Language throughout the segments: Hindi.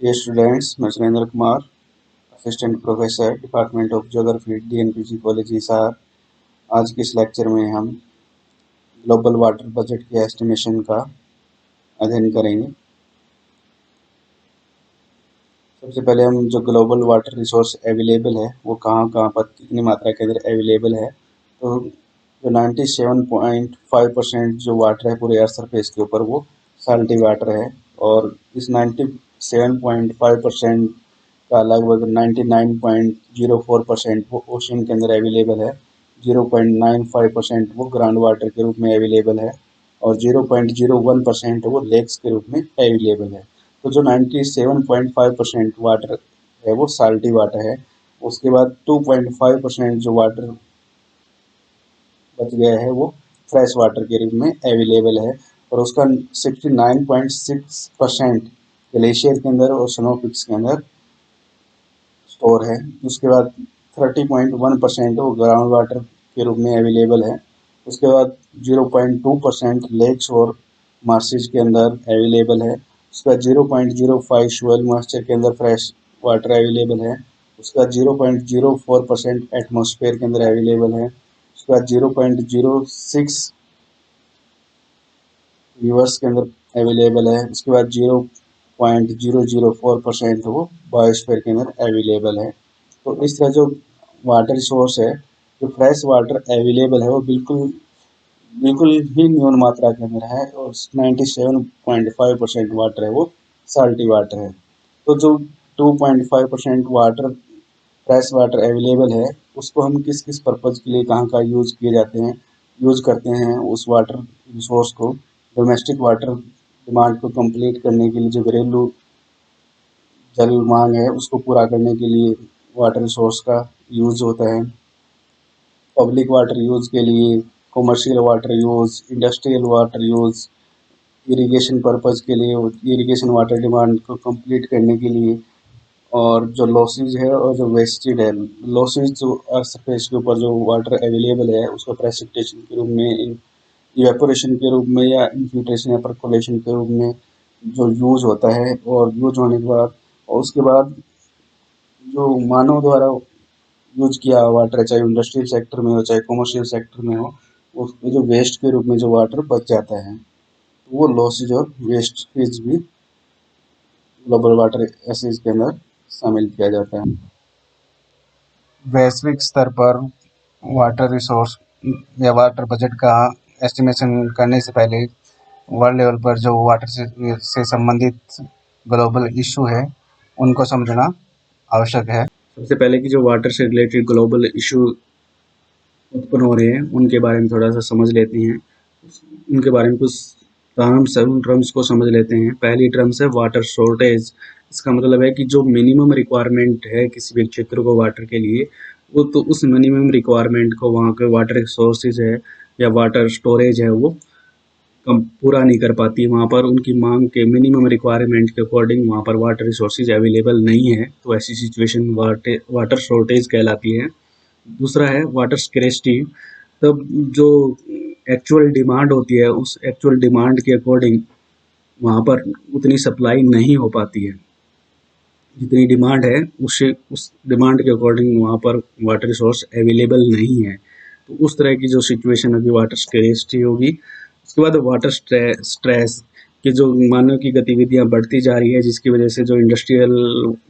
डियर स्टूडेंट्स, मैं Surendra Kumar, assistant professor, department of geography, DNPG college Hisar. आज के इस लेक्चर में हम ग्लोबल वाटर बजट के एस्टिमेशन का अध्ययन करेंगे। सबसे पहले हम जो ग्लोबल वाटर रिसोर्स अवेलेबल है वो कहाँ कहाँ पर कितनी मात्रा के अंदर अवेलेबल है। तो जो 97.5% जो वाटर है पूरे अर्थ सरफेस के ऊपर वो साल्टी वाटर है, और इस 97.5% का लगभग 99.04% वो ओशन के अंदर अवेलेबल है, 0.95% वो ग्राउंड वाटर के रूप में अवेलेबल है, और 0.01% वो लेक्स के रूप में अवेलेबल है। तो जो 97.5% वाटर है वो साल्टी वाटर है। उसके बाद 2.5% जो वाटर बच गया है वो फ्रेश वाटर के रूप में अवेलेबल है, और उसका 69.6% ग्लेशियर के अंदर और स्नोपीक्स के अंदर स्टोर है। उसके बाद 30.1% वो ग्राउंड वाटर के रूप में अवेलेबल है। उसके बाद 0.2% लेक्स और मार्सेज के अंदर अवेलेबल है। उसके बाद 0.05 शोयल मॉइस्चर के अंदर फ्रेश वाटर अवेलेबल है। उसके बाद 0.04% एटमॉस्फेयर के अंदर अवेलेबल है। उसके बाद 0.06 रिवर्स के अंदर अवेलेबल है। उसके बाद 0.004% वो बायोस्फीयर के अंदर अवेलेबल है। तो इस तरह जो वाटर रिसोर्स है, जो फ्रेश वाटर अवेलेबल है वो बिल्कुल बिल्कुल ही न्यून मात्रा के अंदर है, और 97.5% वाटर है वो साल्टी वाटर है। तो जो 2.5% वाटर फ्रेश वाटर अवेलेबल है उसको हम किस किस पर्पज़ के लिए कहाँ कहाँ यूज़ करते हैं उस वाटर रिसोर्स को। डोमेस्टिक वाटर डिमांड को कंप्लीट करने के लिए जो घरेलू जल मांग है उसको पूरा करने के लिए वाटर रिसोर्स का यूज़ होता है। पब्लिक वाटर यूज़ के लिए, commercial water use, industrial water use, irrigation purpose के लिए, इरिगेशन वाटर डिमांड को कंप्लीट करने के लिए, और जो लॉसेज है और जो वेस्टेज है। लॉसेज जो अर्थ सरफेस के ऊपर जो वाटर अवेलेबल है उसको प्रेसिपिटेशन के रूप में, इवेपोरेशन के रूप में, या इन्फिल्ट्रेशन या परकोलेशन के रूप में जो यूज़ होता है, और यूज होने के बाद और उसके बाद जो मानव द्वारा यूज किया हुआ वाटर है, चाहे इंडस्ट्रियल सेक्टर में हो चाहे कमर्शियल सेक्टर में हो, उसमें जो वेस्ट के रूप में जो वाटर बच जाता है तो वो लॉसेज और वेस्टेज भी ग्लोबल वाटर एसेज के अंदर शामिल किया जाता है। वैश्विक स्तर पर वाटर रिसोर्स या वाटर बजट का एस्टिमेशन करने से पहले वर्ल्ड लेवल पर जो वाटर से संबंधित ग्लोबल इशू है उनको समझना आवश्यक है। सबसे पहले कि जो वाटर से रिलेटेड ग्लोबल इशू उत्पन्न हो रहे हैं उनके बारे में थोड़ा सा समझ लेते हैं। उनके बारे में कुछ टर्म्स को समझ लेते हैं। पहली टर्म्स है वाटर शॉर्टेज। इसका मतलब है कि जो मिनिमम रिक्वायरमेंट है किसी भी क्षेत्र को वाटर के लिए, वो तो उस मिनिमम रिक्वायरमेंट को वहाँ के वाटर सोर्सेज है या वाटर स्टोरेज है वो कम पूरा नहीं कर पाती। वहाँ पर उनकी मांग के मिनिमम रिक्वायरमेंट के अकॉर्डिंग वहाँ पर वाटर रिसोर्सेज अवेलेबल नहीं है, तो ऐसी सिचुएशन वाटर शॉर्टेज कहलाती है। दूसरा है वाटर स्कैरिसिटी। तब जो एक्चुअल डिमांड होती है उस एक्चुअल डिमांड के अकॉर्डिंग वहाँ पर उतनी सप्लाई नहीं हो पाती है। जितनी डिमांड है उससे उस डिमांड के अकॉर्डिंग वहाँ पर वाटर रिसोर्स अवेलेबल नहीं है। तो उस तरह की जो सिचुएशन होगी वाटर स्कैरिसिटी होगी। उसके बाद वाटर स्ट्रेस कि जो मानव की गतिविधियाँ बढ़ती जा रही है जिसकी वजह से जो इंडस्ट्रियल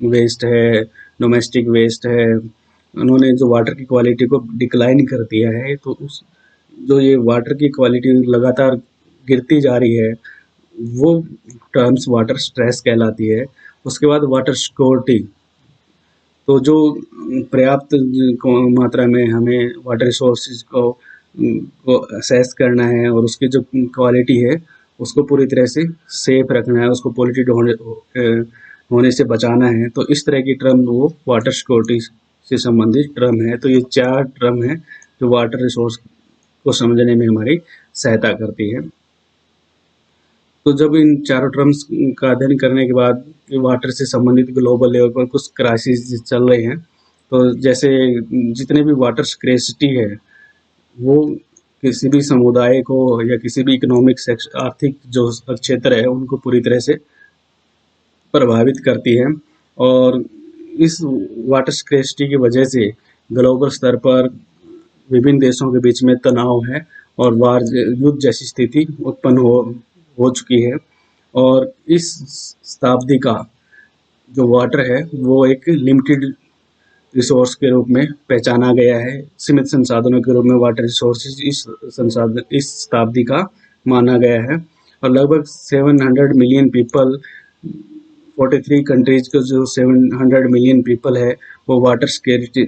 वेस्ट है, डोमेस्टिक वेस्ट है, उन्होंने जो वाटर की क्वालिटी को डिक्लाइन कर दिया है। तो उस जो ये वाटर की क्वालिटी लगातार गिरती जा रही है वो टर्म्स वाटर स्ट्रेस कहलाती है। उसके बाद वाटर सिक्योरिटी, तो जो पर्याप्त मात्रा में हमें वाटर रिसोर्सेज को असेस करना है और उसकी जो क्वालिटी है उसको पूरी तरह से सेफ रखना है, उसको पोल्यूटेड होने से बचाना है। तो इस तरह की टर्म वो वाटर सिक्योरिटी से संबंधित टर्म है। तो ये 4 टर्म है जो वाटर रिसोर्स को समझने में हमारी सहायता करती है। तो जब इन चारों टर्म्स का अध्ययन करने के बाद वाटर से संबंधित ग्लोबल लेवल पर कुछ क्राइसिस चल रहे हैं, तो जैसे जितने भी वाटर स्कैरिसिटी है वो किसी भी समुदाय को या किसी भी इकोनॉमिक आर्थिक जो क्षेत्र है उनको पूरी तरह से प्रभावित करती है। और इस वाटर स्कैर्सिटी की वजह से ग्लोबल स्तर पर विभिन्न देशों के बीच में तनाव है और युद्ध जैसी स्थिति उत्पन्न हो चुकी है। और इस शताब्दी का जो वाटर है वो एक लिमिटेड रिसोर्स के रूप में पहचाना गया है। सीमित संसाधनों के रूप में वाटर रिसोर्सेज इस शताब्दी का माना गया है। और लगभग 700 मिलियन पीपल 43 कंट्रीज के जो 700 मिलियन पीपल है वो वाटर स्केर्सिटी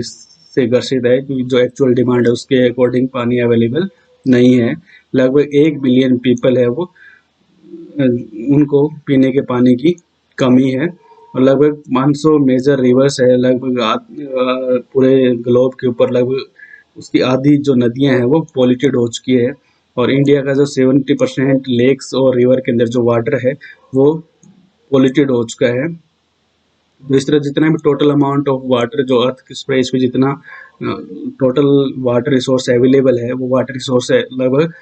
से ग्रसित है, क्योंकि जो एक्चुअल डिमांड है उसके अकॉर्डिंग पानी अवेलेबल नहीं है। लगभग 1 बिलियन पीपल है वो उनको पीने के पानी की कमी है। और लगभग 500 मेजर रिवर्स है, लगभग पूरे ग्लोब के ऊपर लगभग उसकी आधी जो नदियां हैं वो पॉल्यूटेड हो चुकी है। और इंडिया का जो 70% लेक्स और रिवर के अंदर जो वाटर है वो पॉल्यूटेड हो चुका है। तो इस तरह जितना भी टोटल अमाउंट ऑफ वाटर जो अर्थ की स्पेस पे जितना टोटल वाटर रिसोर्स अवेलेबल है वो वाटर रिसोर्स है लगभग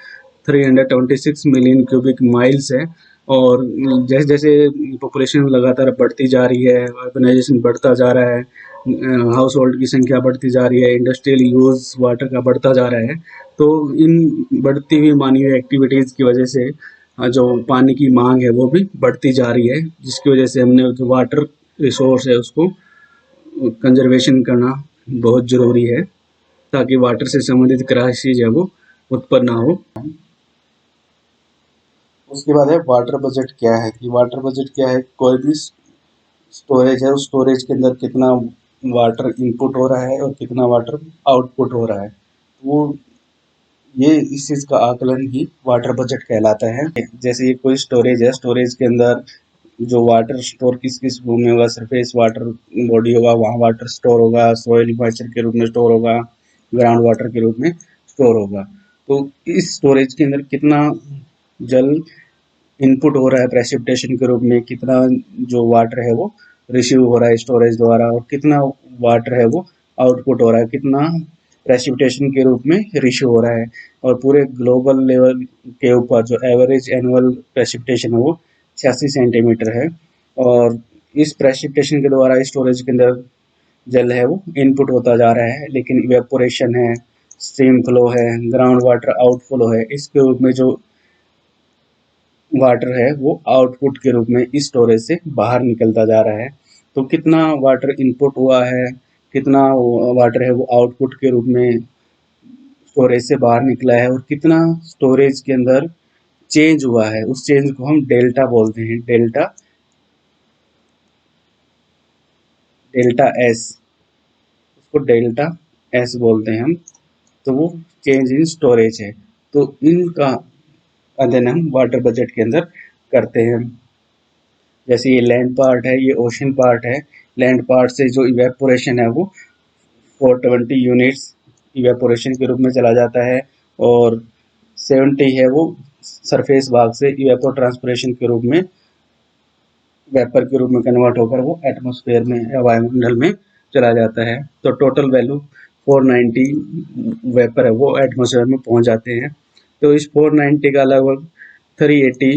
326 मिलियन क्यूबिक माइल्स है। और जैसे जैसे पॉपुलेशन लगातार बढ़ती जा रही है, अर्बनाइजेशन बढ़ता जा रहा है, हाउस होल्ड की संख्या बढ़ती जा रही है, इंडस्ट्रियल यूज़ वाटर का बढ़ता जा रहा है, तो इन बढ़ती हुई मानवीय एक्टिविटीज़ की वजह से जो पानी की मांग है वो भी बढ़ती जा रही है, जिसकी वजह से हमने जो वाटर रिसोर्स है उसको कंजर्वेशन करना बहुत ज़रूरी है, ताकि वाटर से संबंधित क्राइसिस है वो उत्पन्न ना हो। उसके बाद है वाटर बजट क्या है, कि वाटर बजट क्या है, कोई भी स्टोरेज है उस स्टोरेज के अंदर कितना वाटर इनपुट हो रहा है और कितना वाटर आउटपुट हो रहा है, वो ये इस चीज़ का आकलन ही वाटर बजट कहलाता है। जैसे ये कोई स्टोरेज है, स्टोरेज के अंदर जो वाटर स्टोर किस किस रूम में होगा, सरफेस वाटर बॉडी होगा वहाँ वाटर स्टोर होगा, सॉइल मॉइस्चर के रूप में स्टोर होगा, ग्राउंड वाटर के रूप में स्टोर होगा। तो इस स्टोरेज के अंदर कितना जल इनपुट हो रहा है प्रेसिपिटेशन के रूप में, कितना जो वाटर है वो रिसीव हो रहा है स्टोरेज द्वारा, और कितना वाटर है वो आउटपुट हो रहा है, कितना प्रेसिपिटेशन के रूप में रिसीव हो रहा है। और पूरे ग्लोबल लेवल के ऊपर जो एवरेज एनुअल प्रेसिपिटेशन है वो 86 सेंटीमीटर है। और इस प्रेसिपिटेशन के द्वारा स्टोरेज के अंदर जल है वो इनपुट होता जा रहा है, लेकिन इवेपोरेशन है, स्ट्रीम फ्लो है, ग्राउंड वाटर आउटफ्लो है, इसके रूप में जो वाटर है वो आउटपुट के रूप में इस स्टोरेज से बाहर निकलता जा रहा है। तो कितना वाटर इनपुट हुआ है, कितना वाटर है वो आउटपुट के रूप में स्टोरेज से बाहर निकला है, और कितना स्टोरेज के अंदर चेंज हुआ है, उस चेंज को हम डेल्टा बोलते हैं। डेल्टा एस, उसको डेल्टा एस बोलते हैं हम। तो वो चेंज इन स्टोरेज है। तो इनका अध्ययन हम वाटर बजट के अंदर करते हैं। जैसे ये लैंड पार्ट है, ये ओशन पार्ट है। लैंड पार्ट से जो इवेपोरेशन है वो 420 यूनिट्स इवेपोरेशन के रूप में चला जाता है, और 70 है वो सरफेस भाग से इवेपोर ट्रांसपिरेशन के रूप में वेपर के रूप में कन्वर्ट होकर वो एटमॉस्फेयर में या वायुमंडल में चला जाता है। तो टोटल वैल्यू 490 वेपर है वो एटमॉस्फेयर में पहुंच जाते हैं। तो इस 490 का लगभग 380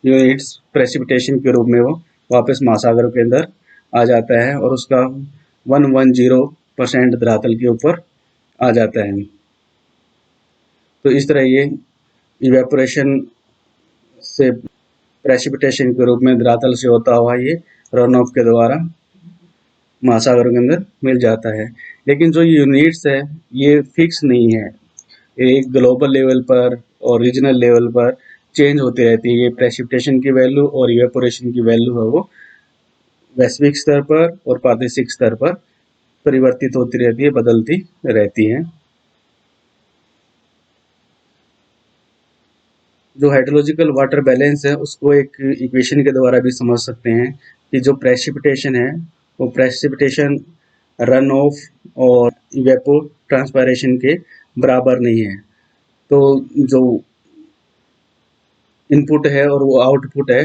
यूनिट्स प्रेसिपिटेशन के रूप में वो वापस महासागर के अंदर आ जाता है, और उसका 110% धरातल के ऊपर आ जाता है। तो इस तरह ये इवेपोरेशन से प्रेसिपिटेशन के रूप में धरातल से होता हुआ ये रन ऑफ के द्वारा महासागर के अंदर मिल जाता है। लेकिन जो यूनिट्स है ये फिक्स नहीं है, एक ग्लोबल लेवल पर और रीजनल लेवल पर चेंज होती रहती है। ये प्रेसिपिटेशन की वैल्यू और इवेपोरेशन की वैल्यू है वो वैश्विक स्तर पर और प्रादेशिक स्तर पर परिवर्तित होती रहती है, बदलती रहती है। जो हाइड्रोलॉजिकल वाटर बैलेंस है उसको एक इक्वेशन के द्वारा भी समझ सकते हैं, कि जो प्रेसिपिटेशन है वो प्रेसिपिटेशन रन ऑफ और इवेपो ट्रांसपायरेशन के बराबर नहीं है। तो जो इनपुट है और वो आउटपुट है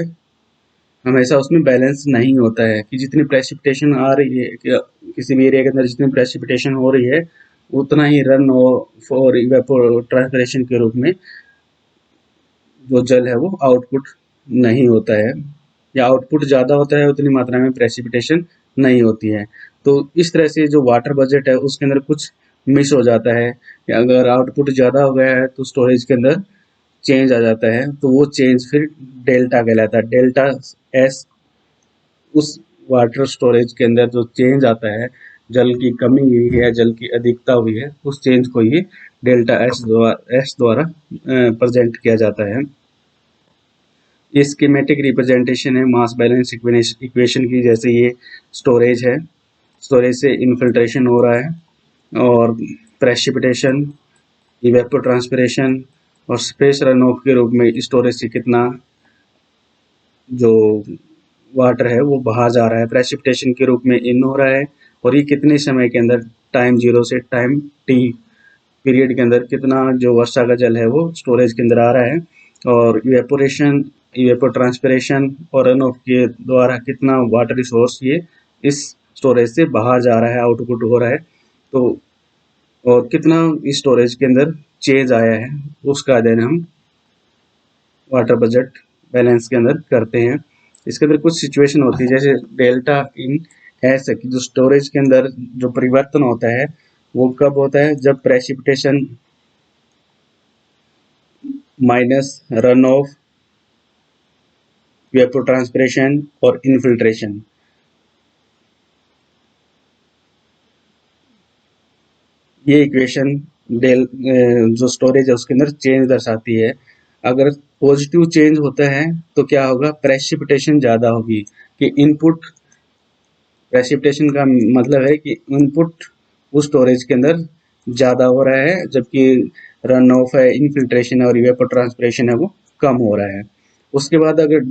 हमेशा उसमें बैलेंस नहीं होता है, कि जितनी प्रेसिपिटेशन आ रही है किसी भी एरिया के अंदर जितनी प्रेसिपिटेशन हो रही है उतना ही रन ऑफ और इवेपो ट्रांसपायरेशन के रूप में जो जल है वो आउटपुट नहीं होता है। या आउटपुट ज़्यादा होता है उतनी मात्रा में प्रेसिपिटेशन नहीं होती है। तो इस तरह से जो वाटर बजट है उसके अंदर कुछ मिस हो जाता है, कि अगर आउटपुट ज़्यादा हो गया है तो स्टोरेज के अंदर चेंज आ जाता है, तो वो चेंज फिर डेल्टा कहलाता है। डेल्टा एस उस वाटर स्टोरेज के अंदर जो चेंज आता है, जल की कमी हुई है, जल की अधिकता हुई है, उस चेंज को ही डेल्टा एस द्वारा प्रेजेंट किया जाता है। ये स्कीमेटिक रिप्रेजेंटेशन है मास बैलेंस इक्वेशन की। जैसे ये स्टोरेज है, स्टोरेज से इनफिल्ट्रेशन हो रहा है और प्रेसिपिटेशन, इवेपोट्रांसपिरेशन और स्पेस रन ऑफ के रूप में स्टोरेज से कितना जो वाटर है वो बाहर जा रहा है, प्रेसिपिटेशन के रूप में इन हो रहा है, और ये कितने समय के अंदर, टाइम 0 से टाइम t पीरियड के अंदर कितना जो वर्षा का जल है वो स्टोरेज के अंदर आ रहा है, और इवेपोरेशन, इवेपोट्रांसपिरेशन और रन ऑफ के द्वारा कितना वाटर रिसोर्स ये इस स्टोरेज से बाहर जा रहा है, आउटपुट हो रहा है। तो और कितना इस स्टोरेज के अंदर चेंज आया है उसका अध्ययन हम वाटर बजट बैलेंस के अंदर करते हैं। इसके अंदर कुछ सिचुएशन होती है, जैसे डेल्टा इन एस है कि जो स्टोरेज के अंदर जो परिवर्तन होता है वो कब होता है, जब precipitation minus run of, evapotranspiration और इनफिल्ट्रेशन। ये इक्वेशन जो स्टोरेज है उसके अंदर चेंज दर्शाती है। अगर पॉजिटिव चेंज होता है तो क्या होगा, प्रेसिपिटेशन ज़्यादा होगी, कि इनपुट, प्रेसिपिटेशन का मतलब है कि इनपुट उस स्टोरेज के अंदर ज़्यादा हो रहा है, जबकि रन ऑफ है, इनफिल्ट्रेशन और इवेपोट्रांसपिरेशन है वो कम हो रहा है। उसके बाद अगर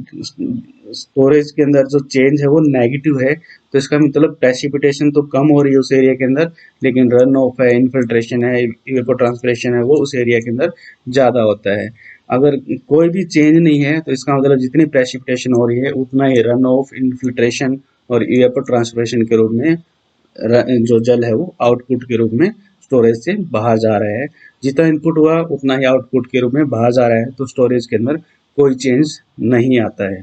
स्टोरेज के अंदर जो चेंज है वो नेगेटिव है, तो इसका मतलब प्रेसिपिटेशन तो कम हो रही है उस एरिया के अंदर, लेकिन रन ऑफ है, इनफिल्ट्रेशन है, इवेपोट्रांसपिरेशन है वो उस एरिया के अंदर ज़्यादा होता है। अगर कोई भी चेंज नहीं है तो इसका मतलब जितनी प्रेसिपिटेशन हो रही है उतना ही रन ऑफ, इनफिल्ट्रेशन और इवेपोट्रांसपिरेशन के रूप में जो जल है वो आउटपुट के रूप में स्टोरेज से बाहर जा रहा है। जितना इनपुट हुआ उतना ही आउटपुट के रूप में बाहर जा रहा है, तो स्टोरेज के अंदर कोई चेंज नहीं आता है।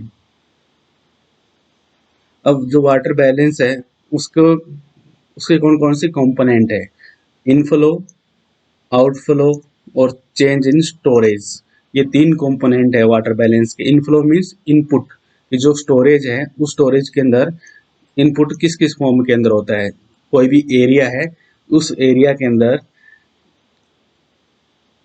अब जो वाटर बैलेंस है उसको, उसके कौन कौन से कंपोनेंट है, इनफ्लो, आउटफ्लो और चेंज इन स्टोरेज, ये 3 कंपोनेंट है वाटर बैलेंस के। इनफ्लो मीन्स इनपुट, कि जो स्टोरेज है उस स्टोरेज के अंदर इनपुट किस किस फॉर्म के अंदर होता है। कोई भी एरिया है, उस एरिया के अंदर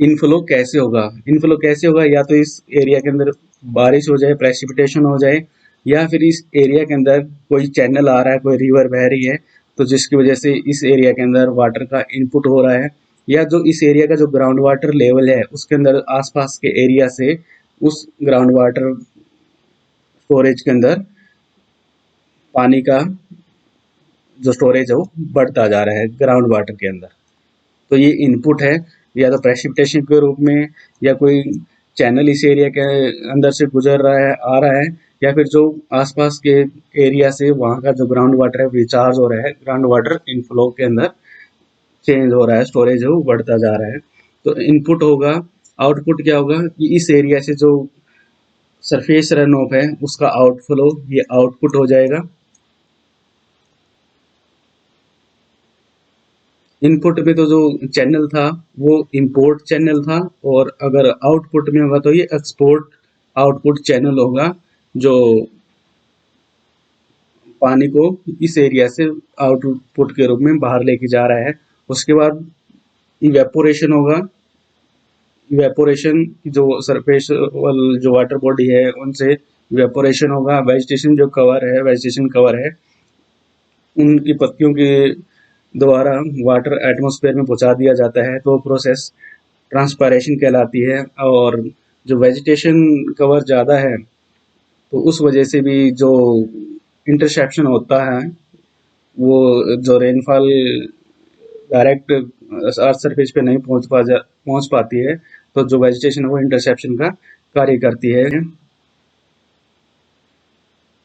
इनफ्लो कैसे होगा, इनफ्लो कैसे होगा, या तो इस एरिया के अंदर बारिश हो जाए, प्रेसिपिटेशन हो जाए, या फिर इस एरिया के अंदर कोई चैनल आ रहा है, कोई रिवर बह रही है, तो जिसकी वजह से इस एरिया के अंदर वाटर का इनपुट हो रहा है, या जो इस एरिया का जो ग्राउंड वाटर लेवल है उसके अंदर आसपास के एरिया से उस ग्राउंड वाटर स्टोरेज के अंदर पानी का जो स्टोरेज है वो बढ़ता जा रहा है ग्राउंड वाटर के अंदर। तो ये इनपुट है, या तो प्रेसिपिटेशन के रूप में, या कोई चैनल इस एरिया के अंदर से गुजर रहा है, आ रहा है, या फिर जो आसपास के एरिया से वहाँ का जो ग्राउंड वाटर है रिचार्ज हो रहा है, ग्राउंड वाटर इनफ्लो के अंदर चेंज हो रहा है, स्टोरेज है वो बढ़ता जा रहा है। तो इनपुट होगा। आउटपुट क्या होगा कि इस एरिया से जो सरफेस रन ऑफ है उसका आउटफ्लो, ये आउटपुट हो जाएगा। इनपुट में तो जो चैनल था वो इंपोर्ट चैनल था, और अगर आउटपुट में होगा तो ये एक्सपोर्ट आउटपुट चैनल होगा, जो पानी को इस एरिया से आउटपुट के रूप में बाहर लेके जा रहा है। उसके बाद इवेपोरेशन होगा। इवेपोरेशन जो सरफेस जो वाटर बॉडी है उनसे इवेपोरेशन होगा। वेजिटेशन जो कवर है, वेजिटेशन कवर है, उनकी पत्तियों के द्वारा वाटर एटमॉस्फेयर में पहुंचा दिया जाता है, तो प्रोसेस ट्रांसपायरेशन कहलाती है। और जो वेजिटेशन कवर ज़्यादा है तो उस वजह से भी जो इंटरसेप्शन होता है, वो जो रेनफॉल डायरेक्ट अर्थ सरफेस पे नहीं पहुंच पाती है, तो जो वेजिटेशन है वो इंटरसेप्शन का कार्य करती है।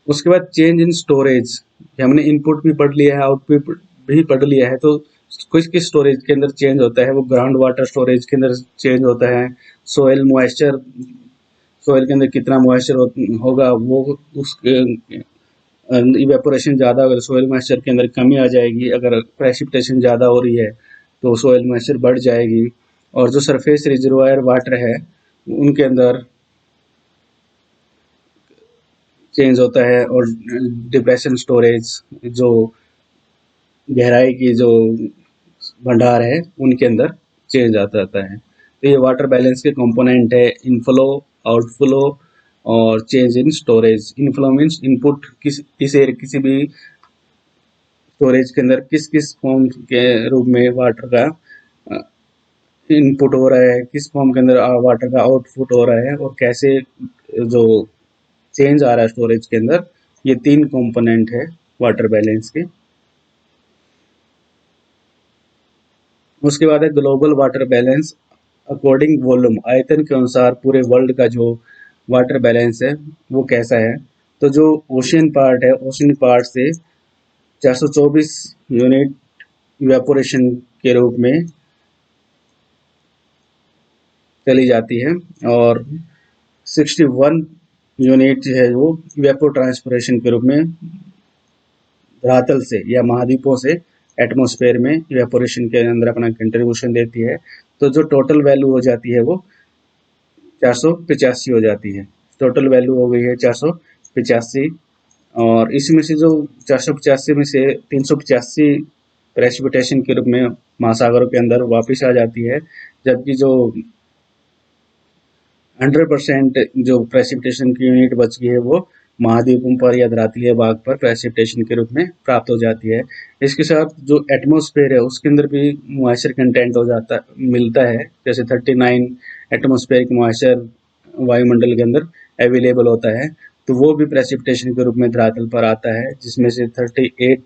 उसके बाद चेंज इन स्टोरेज, हमने इनपुट भी पढ़ लिया है, आउटपुट भी पढ़ लिया है, तो किस किस स्टोरेज के अंदर चेंज होता है, वो ग्राउंड वाटर स्टोरेज के अंदर चेंज होता है, सोयल मॉइस्चर सॉइल के अंदर कितना मॉइस्चर होगा, वो उसके इवेपोरेशन ज़्यादा अगर सॉइल मॉइस्चर के अंदर कमी आ जाएगी, अगर प्रेसिपिटेशन ज़्यादा हो रही है तो सॉइल मॉइस्चर बढ़ जाएगी। और जो सरफेस रिजर्वायर वाटर है उनके अंदर चेंज होता है, और डिप्रेशन स्टोरेज जो गहराई की जो भंडार है उनके अंदर चेंज आता रहता है। तो ये वाटर बैलेंस के कंपोनेंट है, इनफ्लो, आउटफ्लो और change in storage. Inflow means input किसी भी स्टोरेज के अंदर किस किस फॉर्म के रूप में वाटर का इनपुट हो रहा है, किस फॉर्म के अंदर वाटर का आउटपुट हो रहा है, और कैसे जो चेंज आ रहा है स्टोरेज के अंदर। ये 3 कंपोनेंट है वाटर बैलेंस के। उसके बाद है global water balance according volume. आयतन के अनुसार पूरे वर्ल्ड का जो वाटर बैलेंस है वो कैसा है। तो जो ओशियन पार्ट है, ओशियन पार्ट से 424 यूनिट इवेपोरेशन के रूप में चली जाती है, और 61 यूनिट है वो इवेपो ट्रांसपिरेशन के रूप में धरातल से या महाद्वीपों से एटमॉस्फेयर में इवेपोरेशन के अंदर अपना कंट्रीब्यूशन देती है। तो जो टोटल वैल्यू हो जाती है वो 485 हो जाती है। टोटल वैल्यू हो गई है 485, और इसमें से जो 485 में से 385 प्रेसिपिटेशन के रूप में महासागरों के अंदर वापस आ जाती है, जबकि जो 100% जो प्रेसिपिटेशन की यूनिट बच गई है वो महाद्वीपों पर या धरातलीय भाग पर प्रेसिपिटेशन के रूप में प्राप्त हो जाती है। इसके साथ जो एटमॉस्फेयर है उसके अंदर भी मॉइस्चर कंटेंट हो जाता मिलता है, जैसे 39 एटमॉस्फेरिक मॉइस्चर वायुमंडल के अंदर अवेलेबल होता है, तो वो भी प्रेसिपिटेशन के रूप में धरातल पर आता है, जिसमें से 38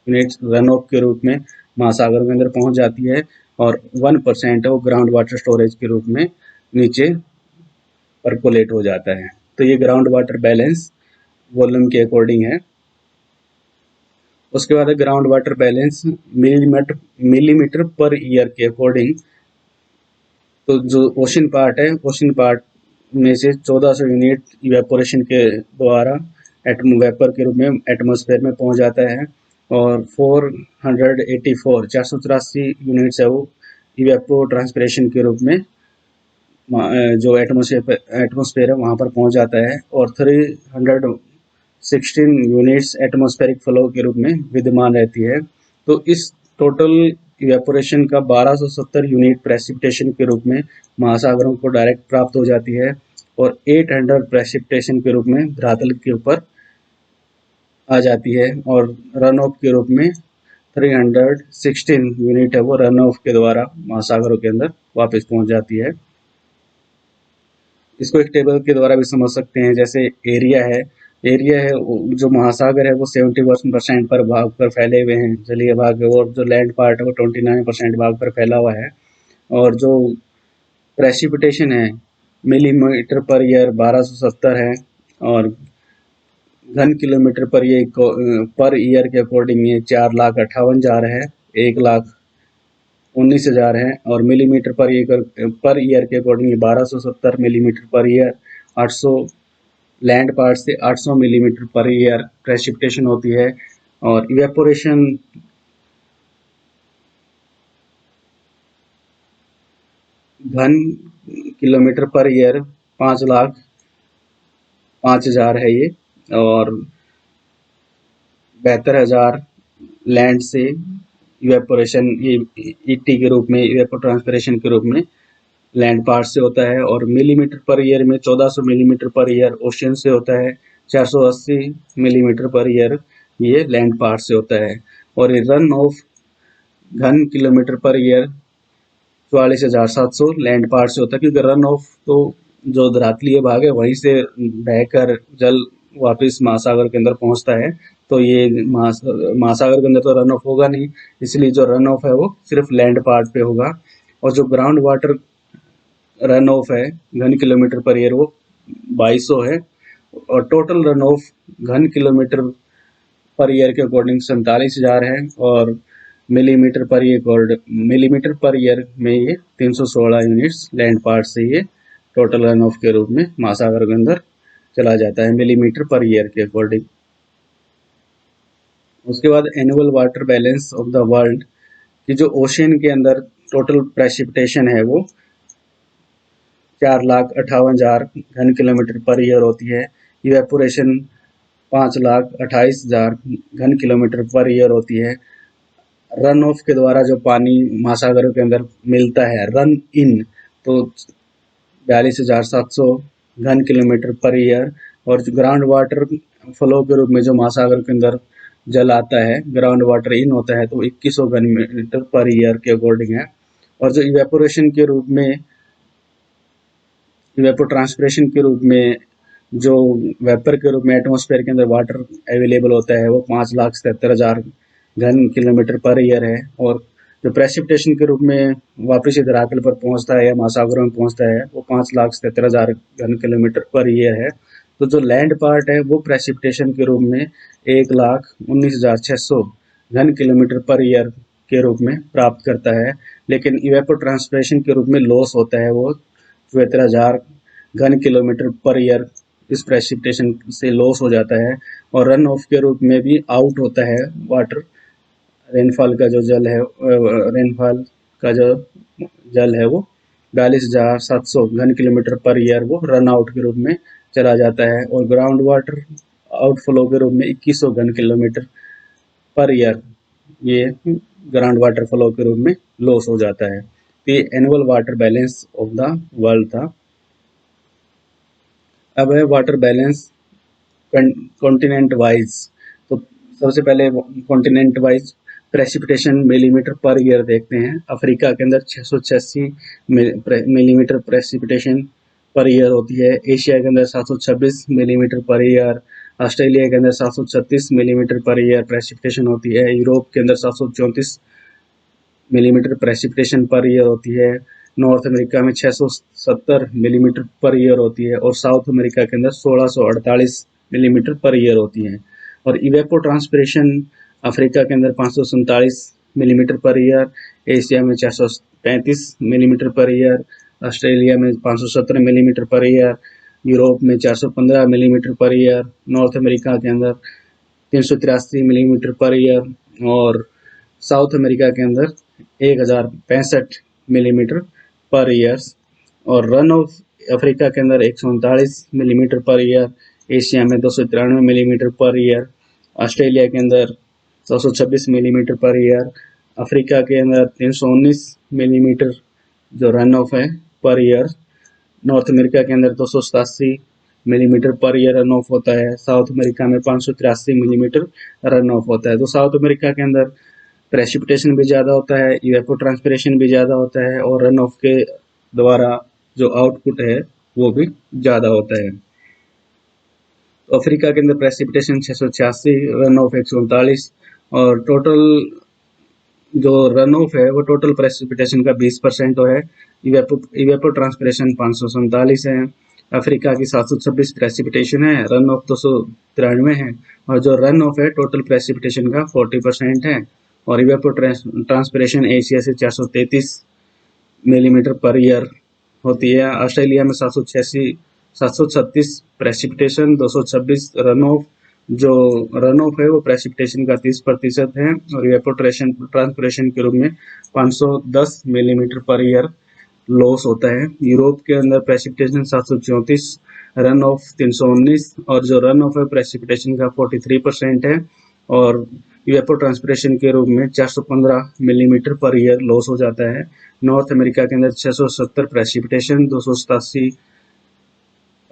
यूनिट्स रन ऑफ के रूप में महासागरों के अंदर पहुंच जाती है, और 1% है वो ग्राउंड वाटर स्टोरेज के रूप में नीचे परकोलेट हो जाता है। तो ये ग्राउंड वाटर बैलेंस वॉल्यूम के अकॉर्डिंग है। उसके बाद है ground water balance millimetre per year के अकॉर्डिंग। तो जो ओशन पार्ट है, ओशन पार्ट में से 1400 यूनिट इवेपोरेशन के द्वारा वेपर के रूप में एटमॉस्फेयर में पहुंच जाता है, और 484 यूनिट्स है वो इवेपो ट्रांसपिरेशन के रूप में जो एटमॉस्फेयर है वहाँ पर पहुँच जाता है, और 316 यूनिट्स एटमॉस्फेरिक फ्लो के रूप में विद्यमान रहती है। तो इस टोटल इवेपोरेशन का 1270 यूनिट प्रेसिपिटेशन के रूप में महासागरों को डायरेक्ट प्राप्त हो जाती है, और 800 प्रेसिपिटेशन के रूप में धरातल के ऊपर आ जाती है, और रन ऑफ के रूप में 316 यूनिट है वो रन ऑफ के द्वारा महासागरों के अंदर वापस पहुंच जाती है। इसको एक टेबल के द्वारा भी समझ सकते हैं, जैसे एरिया है जो महासागर है वो 71% पर भाग पर फैले हुए हैं, जलीय भाग, और जो लैंड पार्ट है वो 29% भाग पर फैला हुआ है, और जो प्रेसिपिटेशन है मिलीमीटर पर ईयर 1270 है, और घन किलोमीटर पर ईयर के अकॉर्डिंग ये 4,58,000 है, 1,19,000 है, और मिलीमीटर पर ईयर के according 1270 millimetre per year. 800 land part से 800 मिलीमीटर पर ईयर प्रेसिपिटेशन होती है, और इवेपोरेशन घन किलोमीटर पर ईयर 5,05,000 है ये, और 72,000 लैंड से इवेपोरेशन ईटी के रूप में इवेपो ट्रांसपिरेशन के रूप में लैंड पार्ट से होता है, और मिलीमीटर पर ईयर में 1400 मिलीमीटर पर ईयर ओशियन से होता है, 480 मिलीमीटर पर ईयर ये लैंड पार्ट से होता है, और ये रन ऑफ घन kilometre per year 44,700 land part से होता है, क्योंकि रन ऑफ तो जो धरातलीय भाग है वहीं से बहकर जल वापस महासागर के अंदर पहुंचता है, तो ये महासागर के अंदर तो रन ऑफ होगा नहीं, इसलिए जो रन ऑफ है वो सिर्फ लैंड पार्ट पे होगा। और जो ग्राउंड वाटर रन ऑफ है घन किलोमीटर पर ईयर वो 2200 है, और टोटल रन ऑफ घन किलोमीटर पर ईयर के अकॉर्डिंग 47,000 है, और मिलीमीटर पर ईयर में ये 316 यूनिट्स लैंड पार्ट से ये टोटल रन ऑफ के रूप में महासागर के अंदर चला जाता है मिलीमीटर पर ईयर के अकॉर्डिंग। उसके बाद annual water balance of the world कि जो ओशियन के अंदर टोटल प्रेसिपिटेशन है वो 4,58,000 घन किलोमीटर पर ईयर होती है। इवेपोरेशन 5,28,000 घन किलोमीटर पर ईयर होती है। रन ऑफ के द्वारा जो पानी महासागरों के अंदर मिलता है, रन इन तो 42,700 घन किलोमीटर पर ईयर, और जो ग्राउंड वाटर फ्लो के रूप में जो महासागर के अंदर जल आता है, ग्राउंड वाटर इन होता है तो 2100 घन मीटर पर ईयर के अकॉर्डिंग है। और जो इवेपोरेशन के रूप में, इवेपोट्रांसपिरेशन के रूप में जो वेपर के रूप में एटमॉस्फेयर के अंदर वाटर अवेलेबल होता है वो 5,77,000 घन किलोमीटर पर ईयर है। और जो प्रेसिपिटेशन के रूप में वापस इधर धरातल पर पहुंचता है या महासागरों में पहुंचता है वो 5,77,000 घन किलोमीटर पर ईयर है। तो जो लैंड पार्ट है वो प्रेसिपिटेशन के रूप में 1,19,600 घन किलोमीटर पर ईयर के रूप में प्राप्त करता है। लेकिन इवेपोट्रांसपिरेशन के रूप में लॉस होता है वो 74,000 घन किलोमीटर पर ईयर इस प्रेसिपिटेशन से लॉस हो जाता है। और रन ऑफ के रूप में भी आउट होता है वाटर, रेनफॉल का जो जल है, रेनफॉल का जो जल है वो 42,700 घन किलोमीटर पर ईयर वो रन आउट के रूप में चला जाता है। और ग्राउंड वाटर आउटफ्लो के रूप में 2100 घन किलोमीटर पर ईयर ये ग्राउंड वाटर फ्लो के रूप में लॉस हो जाता है। तो ये annual water balance of the world था। अब है वाटर बैलेंस कॉन्टिनेंट वाइज। तो सबसे पहले continent wise precipitation millimetre per year देखते हैं। अफ्रीका के अंदर 686 मिलीमीटर प्रेसिपिटेशन पर ईयर होती है। एशिया के अंदर 726 मिलीमीटर पर ईयर। ऑस्ट्रेलिया के अंदर 736 मिलीमीटर पर ईयर प्रेसिपिटेशन होती है। यूरोप के अंदर 734 मिलीमीटर प्रेसिपिटेशन पर ईयर होती है। नॉर्थ अमेरिका में 670 मिलीमीटर पर ईयर होती है। और साउथ अमेरिका के अंदर 1648 मिलीमीटर पर ईयर होती है। और इवेपोट्रांसपिरेशन अफ्रीका के अंदर 547 मिलीमीटर पर ईयर, एशिया में 435 मिलीमीटर पर ईयर, ऑस्ट्रेलिया में 517 मिलीमीटर पर ईयर, यूरोप में 415 millimetre per year, north America के अंदर 383 मिलीमीटर पर ईयर, और साउथ अमेरिका के अंदर 1065 मिलीमीटर पर ईयर। और रन ऑफ अफ्रीका के अंदर 139 मिलीमीटर पर ईयर, एशिया में 293 मिलीमीटर पर ईयर, ऑस्ट्रेलिया के अंदर 426 मिलीमीटर पर ईयर, अफ्रीका के अंदर 319 मिलीमीटर जो रन ऑफ है पर ईयर, नॉर्थ अमेरिका के अंदर 287 millimetre per year run of होता है, साउथ अमेरिका में 583 मिलीमीटर रन ऑफ होता है। तो साउथ अमेरिका के अंदर प्रेसिपिटेशन भी ज़्यादा होता है, इवेपोट्रांसपिरेशन भी ज़्यादा होता है, और रन ऑफ के द्वारा जो आउटपुट है वो भी ज़्यादा होता है। तो अफ्रीका के अंदर प्रेसिपिटेशन 686, रन ऑफ 139, और टोटल जो रन ऑफ है वो टोटल प्रेसिपिटेशन का 20% है। इवेपोट्रांसपिरेशन 547 है। अफ्रीका की 726 प्रेसिपिटेशन है, रन ऑफ 293 है, और जो रन ऑफ है टोटल प्रेसिपिटेशन का 40% है। और इवेपोट्रांसपिरेशन एशिया से 433 मिलीमीटर पर ईयर होती है। ऑस्ट्रेलिया में 736 प्रेसिपिटेशन, 226 रन ऑफ। जो रन ऑफ है वो प्रेसिपिटेशन का 30% है। और इवेपोट्रांसपिरेशन के रूप में 510 मिलीमीटर पर ईयर लॉस होता है। यूरोप के अंदर प्रेसिपिटेशन 734, रन ऑफ 319, और जो रन ऑफ है प्रेसिपिटेशन का 43% है। और इवेपोट्रांसपिरेशन के रूप में 415 मिलीमीटर पर ईयर लॉस हो जाता है। नॉर्थ अमेरिका के अंदर 670 प्रेसिपिटेशन, 287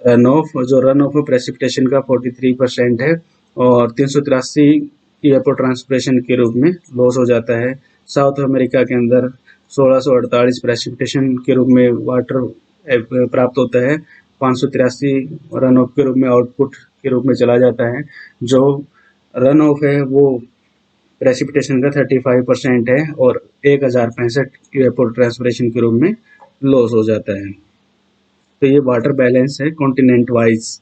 रन ऑफ, और जो रन ऑफ है प्रेसिपिटेशन का 43% है। और 383 इवेपोट्रांसपिरेशन के रूप में लॉस हो जाता है। साउथ अमेरिका के अंदर 1648 प्रेसिपिटेशन के रूप में वाटर प्राप्त होता है, 583 रन ऑफ के रूप में आउटपुट के रूप में चला जाता है। जो रन ऑफ है वो प्रेसिपिटेशन का 35% है, और 1065 इवेपोट्रांसपिरेशन के रूप में लॉस हो जाता है। तो ये वाटर बैलेंस है कॉन्टिनेंट वाइज।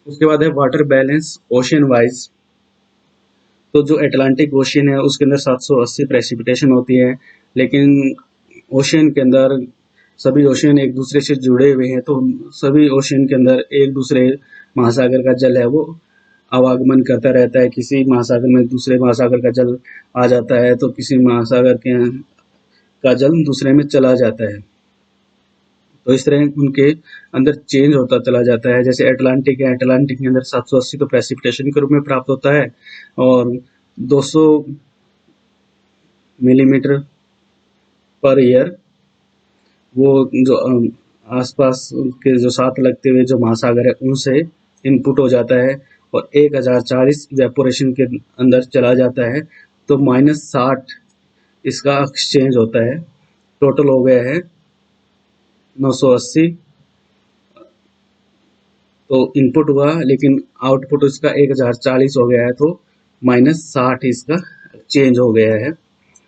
उसके बाद है वाटर बैलेंस ओशियन वाइज। तो जो अटलांटिक ओशियन है उसके अंदर 780 प्रेसिपिटेशन होती है, लेकिन ओशियन के अंदर सभी ओशियन एक दूसरे से जुड़े हुए हैं, तो सभी ओशियन के अंदर एक दूसरे महासागर का जल है वो आवागमन करता रहता है। किसी महासागर में दूसरे महासागर का जल आ जाता है, तो किसी महासागर के का जल दूसरे में चला जाता है। तो इस तरह उनके अंदर चेंज होता चला जाता है। जैसे अटलांटिक है, अटलांटिक के अंदर 780 तो प्रेसिपिटेशन के रूप में प्राप्त होता है, और 200 मिलीमीटर पर ईयर वो जो आसपास के जो साथ लगते हुए जो महासागर है उनसे इनपुट हो जाता है, और 1040 इवेपोरेशन के अंदर चला जाता है। तो -60 इसका एक्सचेंज होता है। टोटल हो गया है 980, तो इनपुट हुआ लेकिन आउटपुट इसका 1040 हो गया है, तो -60 इसका चेंज हो गया है।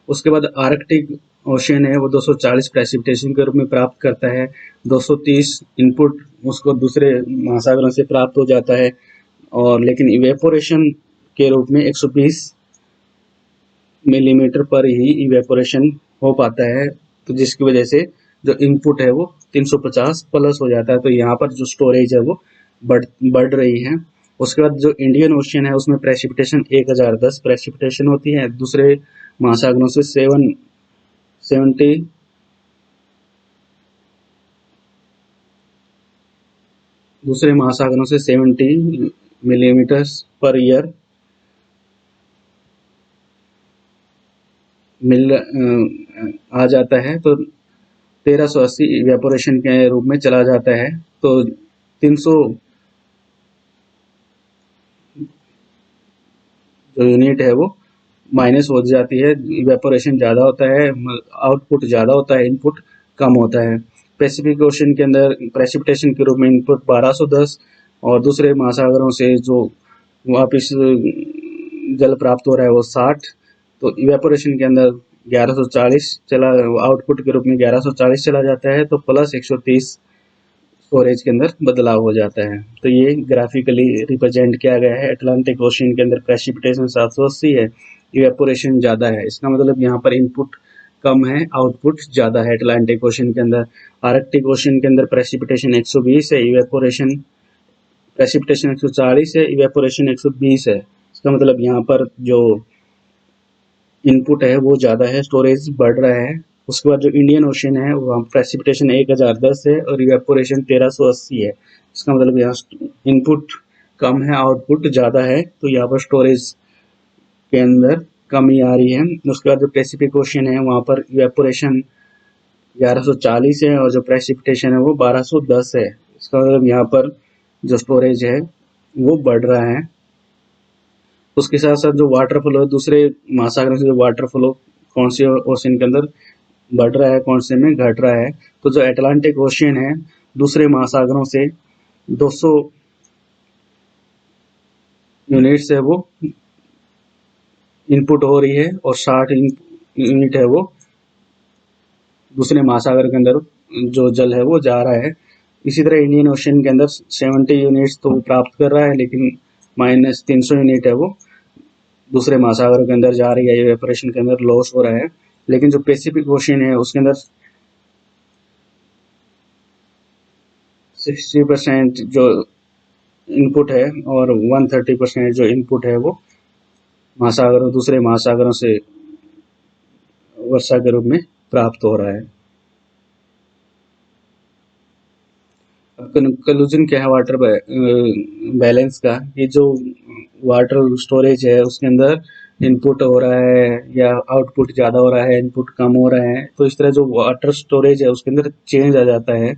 उसके बाद आर्कटिक ओशियन है वो 240 प्रेसिपिटेशन के रूप में प्राप्त करता है, 230 इनपुट उसको दूसरे महासागरों से प्राप्त हो जाता है, और लेकिन इवेपोरेशन के रूप में 120 मिलीमीटर पर ही इवेपोरेशन हो पाता है, तो जिसकी वजह से जो इनपुट है वो 350 प्लस हो जाता है। तो यहाँ पर जो स्टोरेज है वो बढ़ रही है। उसके बाद जो इंडियन ओशियन है उसमें प्रेसिपिटेशन 1010 प्रेसिपिटेशन होती है, दूसरे महासागरों से 770 दूसरे महासागरों से 70 मिलीमीटर पर ईयर आ जाता है, तो 1380 इवेपोरेशन के रूप में चला जाता है। तो 300 जो यूनिट है वो माइनस हो जाती है, इवेपोरेशन ज़्यादा होता है, आउटपुट ज़्यादा होता है, इनपुट कम होता है। पैसिफिक ओशन के अंदर प्रेसिपिटेशन के रूप में इनपुट 1210, और दूसरे महासागरों से जो वापिस जल प्राप्त हो रहा है वो 60, तो इवेपोरेशन के अंदर 1140 चला, आउटपुट के रूप में 1140 चला जाता है, तो प्लस 130 स्टोरेज के अंदर बदलाव हो जाता है। तो ये ग्राफिकली रिप्रेजेंट किया गया है। अटलांटिक ओशियन के अंदर प्रेसिपिटेशन 780 है, इवेपोरेशन ज़्यादा है, इसका मतलब यहाँ पर इनपुट कम है, आउटपुट ज़्यादा है अटलांटिक ओशियन के अंदर। आर्कटिक ओशियन के अंदर प्रेसिपिटेशन 120 है, प्रेसिपिटेशन 140 है, इवेपोरेशन 120 है। इसका मतलब यहाँ पर जो इनपुट है वो ज़्यादा है, स्टोरेज बढ़ रहा है। उसके बाद जो इंडियन ओशन है वहाँ प्रेसिपिटेशन 1010 है और इवेपोरेशन 1380 है। इसका मतलब यहाँ इनपुट कम है, आउटपुट ज़्यादा है, तो यहाँ पर स्टोरेज के अंदर कमी आ रही है। उसके बाद जो पैसिफिक ओशन है वहाँ पर इवेपोरेशन 1140 है और जो प्रेसिपिटेशन है वो 1210 है। इसका मतलब यहाँ पर जो स्टोरेज है वो बढ़ रहा है। उसके साथ साथ जो वाटर फ्लो दूसरे महासागरों से जो वाटर फ्लो कौन से ओशन के अंदर बढ़ रहा है, कौन से में घट रहा है, तो जो अटलांटिक ओशियन है दूसरे महासागरों से 200 यूनिट्स है वो इनपुट हो रही है और 60 यूनिट है वो दूसरे महासागर के अंदर जो जल है वो जा रहा है। इसी तरह इंडियन ओशियन के अंदर 70 यूनिट्स तो वो प्राप्त कर रहा है, लेकिन -300 यूनिट है वो दूसरे महासागरों के अंदर जा रही है, इवेपोरेशन के अंदर लॉस हो रहा है। लेकिन जो पैसिफिक ओशियन है उसके अंदर 60% जो इनपुट है और 130% जो इनपुट है वो दूसरे महासागरों से वर्षा के रूप में प्राप्त हो रहा है। कंक्लूजन क्या है वाटर बैलेंस का? ये जो वाटर स्टोरेज है उसके अंदर इनपुट हो रहा है या आउटपुट ज़्यादा हो रहा है, इनपुट कम हो रहा है, तो इस तरह जो वाटर स्टोरेज है उसके अंदर चेंज आ जाता है।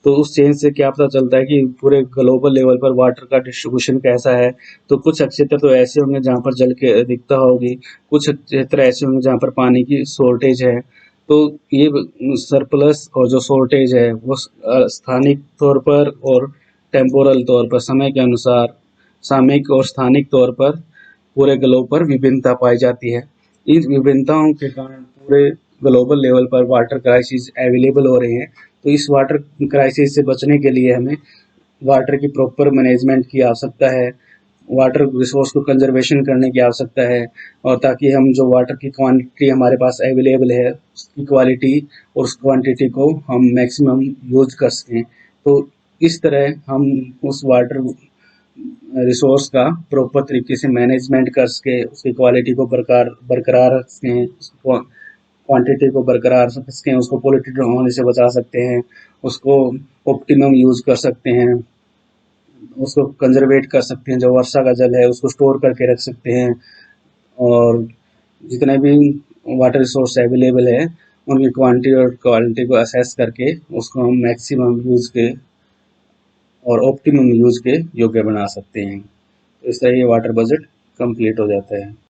तो उस चेंज से क्या पता चलता है कि पूरे ग्लोबल लेवल पर वाटर का डिस्ट्रीब्यूशन कैसा है। तो कुछ क्षेत्र तो ऐसे होंगे जहाँ पर जल की अधिकता होगी, कुछ क्षेत्र ऐसे होंगे जहाँ पर पानी की शॉर्टेज है। तो ये सरप्लस और जो शॉर्टेज है वो स्थानिक तौर पर और टेम्पोरल तौर पर समय के अनुसार सामयिक और स्थानिक तौर पर पूरे ग्लोब पर विभिन्नता पाई जाती है। इन विभिन्नताओं के कारण पूरे ग्लोबल लेवल पर वाटर क्राइसिस अवेलेबल हो रहे हैं। तो इस वाटर क्राइसिस से बचने के लिए हमें वाटर की प्रॉपर मैनेजमेंट की आवश्यकता है। वाटर रिसोर्स को कंजर्वेशन करने की आवश्यकता है, और ताकि हम जो वाटर की क्वांटिटी हमारे पास अवेलेबल है उसकी क्वालिटी और उस क्वांटिटी को हम मैक्सिमम यूज कर सकें। तो इस तरह हम उस वाटर रिसोर्स का प्रॉपर तरीके से मैनेजमेंट कर सके, उसकी क्वालिटी को बरकरार रख सकें, क्वांटिटी को बरकरार रख सकें, उसको पोल्यूटेड होने से बचा सकते हैं, उसको ऑप्टिमम यूज़ कर सकते हैं, उसको कंजर्वेट कर सकते हैं, जो वर्षा का जल है उसको स्टोर करके रख सकते हैं, और जितने भी वाटर रिसोर्स अवेलेबल है उनकी क्वांटिटी और क्वालिटी को असेस करके उसको हम मैक्सिमम यूज़ के और ऑप्टिमम यूज़ के योग्य बना सकते हैं। तो इस तरह ये वाटर बजट कंप्लीट हो जाता है।